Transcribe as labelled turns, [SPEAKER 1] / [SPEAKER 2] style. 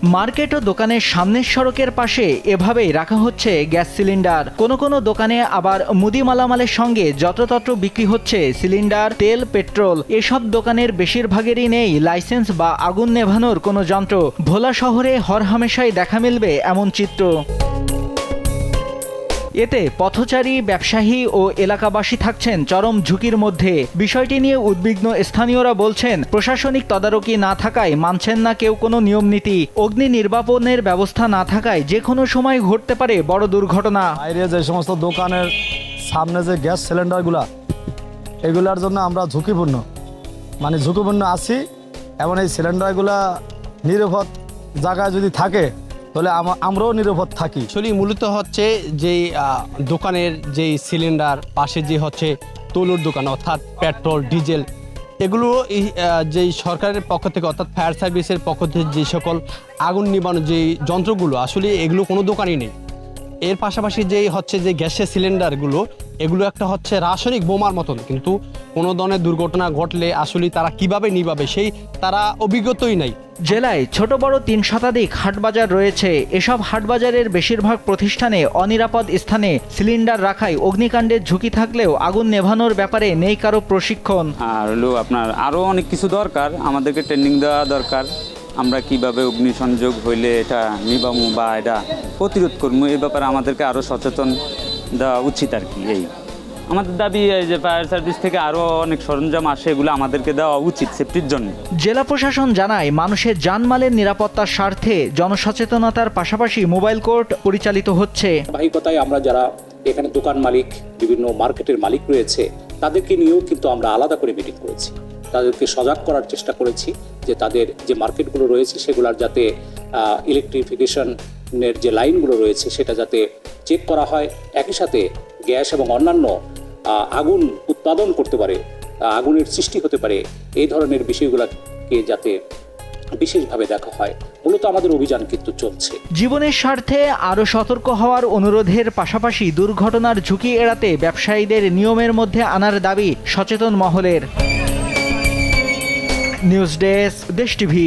[SPEAKER 1] Market ও দোকানের সামনের সড়কের পাশে এভাবেই রাখা হচ্ছে গ্যাস সিলিন্ডার। কোনো কোনো দোকানে আবার মুদি মালামালের সঙ্গে যত্রতত্র বিক্রি হচ্ছে সিলিন্ডার, তেল, পেট্রোল। এসব দোকানের বেশিরভাগেরই নেই লাইসেন্স বা আগুন নেভানোর কোনো যন্ত্র। ভোলা শহরে হরহামেশাই দেখা মিলবে এমন চিত্র। এতে পথচারী, ব্যবসায়ী ও এলাকাবাসী থাকছেন চরম ঝুঁকির মধ্যে। বিষয়টি নিয়ে উদ্বিগ্ন স্থানীয়রা বলছেন, প্রশাসনিক তদারকি না থাকায় মানছেন না কেউ কোনো নিয়মনীতি। অগ্নি নির্বাপনের ব্যবস্থা না থাকায় যে কোনো সময় ঘটতে পারে বড় দুর্ঘটনা।
[SPEAKER 2] বাইরে যে সমস্ত দোকানের সামনে যে গ্যাস সিলিন্ডারগুলা, এগুলার জন্য আমরা ঝুঁকিপূর্ণ আছি। এবং এই সিলিন্ডারগুলা নিরাপদ জায়গায় যদি থাকে তাহলে আমরাও নিরাপদ থাকি।
[SPEAKER 3] আসলে মূলত হচ্ছে যেই দোকানের যেই সিলিন্ডার, পাশে যে হচ্ছে তৈলর দোকান অর্থাৎ পেট্রোল, ডিজেল, এগুলো যেই সরকারের পক্ষ থেকে অর্থাৎ ফায়ার সার্ভিসের পক্ষ থেকে যে সকল আগুন নিবানোর যেই যন্ত্রগুলো, আসলে এগুলো কোনো দোকানই নেই। এর পাশাপাশি যেই হচ্ছে যে গ্যাসের সিলিন্ডারগুলো, এগুলো একটা হচ্ছে রাসায়নিক বোমার মতন, কিন্তু কোনো ধরনের দুর্ঘটনা ঘটলে আসলে তারা কিভাবে নিভাবে সেই তারা অভিজ্ঞতাই নাই।
[SPEAKER 1] জেলায় ছোট বড় ৩ শতাধিক হাটবাজার রয়েছে। এসব হাটবাজারের বেশিরভাগ প্রতিষ্ঠানে অনিরাপদ স্থানে সিলিন্ডার রাখায় অগ্নিকাণ্ডের ঝুঁকি থাকলেও আগুন নেভানোর ব্যাপারে নেই কারো প্রশিক্ষণ।
[SPEAKER 4] আর হলো আপনার আরও অনেক কিছু দরকার, আমাদেরকে ট্রেনিং দেওয়া দরকার। আমরা কিভাবে অগ্নিসংযোগ হইলে এটা নিবামু বা এটা প্রতিরোধ করবো, এই ব্যাপারে আমাদেরকে আরও সচেতন দেওয়া উচিত আর কি। এই আমাদের দাবি, যে ফায়ার সার্ভিস থেকে আরও অনেক সরঞ্জাম আসে, এগুলো আমাদেরকে দেওয়া উচিত সেফটির জন্য।
[SPEAKER 1] জেলা প্রশাসন জানায়, মানুষের জানমালের নিরাপত্তার স্বার্থে জনসচেতনতার পাশাপাশি মোবাইল কোর্ট পরিচালিত হচ্ছে।
[SPEAKER 5] ধারাবাহিকতায় আমরা যারা এখানে দোকান মালিক, বিভিন্ন মার্কেটের মালিক রয়েছে, তাদেরকে নিয়েও কিন্তু আমরা আলাদা করে মিটিং করেছি। তাদেরকে সজাগ করার চেষ্টা করেছি যে তাদের যে মার্কেটগুলো রয়েছে সেগুলোর যাতে ইলেকট্রিফিকেশনের যে লাইনগুলো রয়েছে সেটা যাতে চেক করা হয়। একই সাথে গ্যাস এবং অন্যান্য আগুন উৎপাদন করতে পারে, আগুনের সৃষ্টি হতে পারে, এই ধরনের বিষয়গুলোকে যাতে বিশেষভাবে দেখা হয়। মূলত আমাদের অভিযান কিন্তু চলছে।
[SPEAKER 1] জীবনের স্বার্থে আরও সতর্ক হওয়ার অনুরোধের পাশাপাশি দুর্ঘটনার ঝুঁকি এড়াতে ব্যবসায়ীদের নিয়মের মধ্যে আনার দাবি সচেতন মহলের। নিউজ ডেস্ক, দেশ টিভি।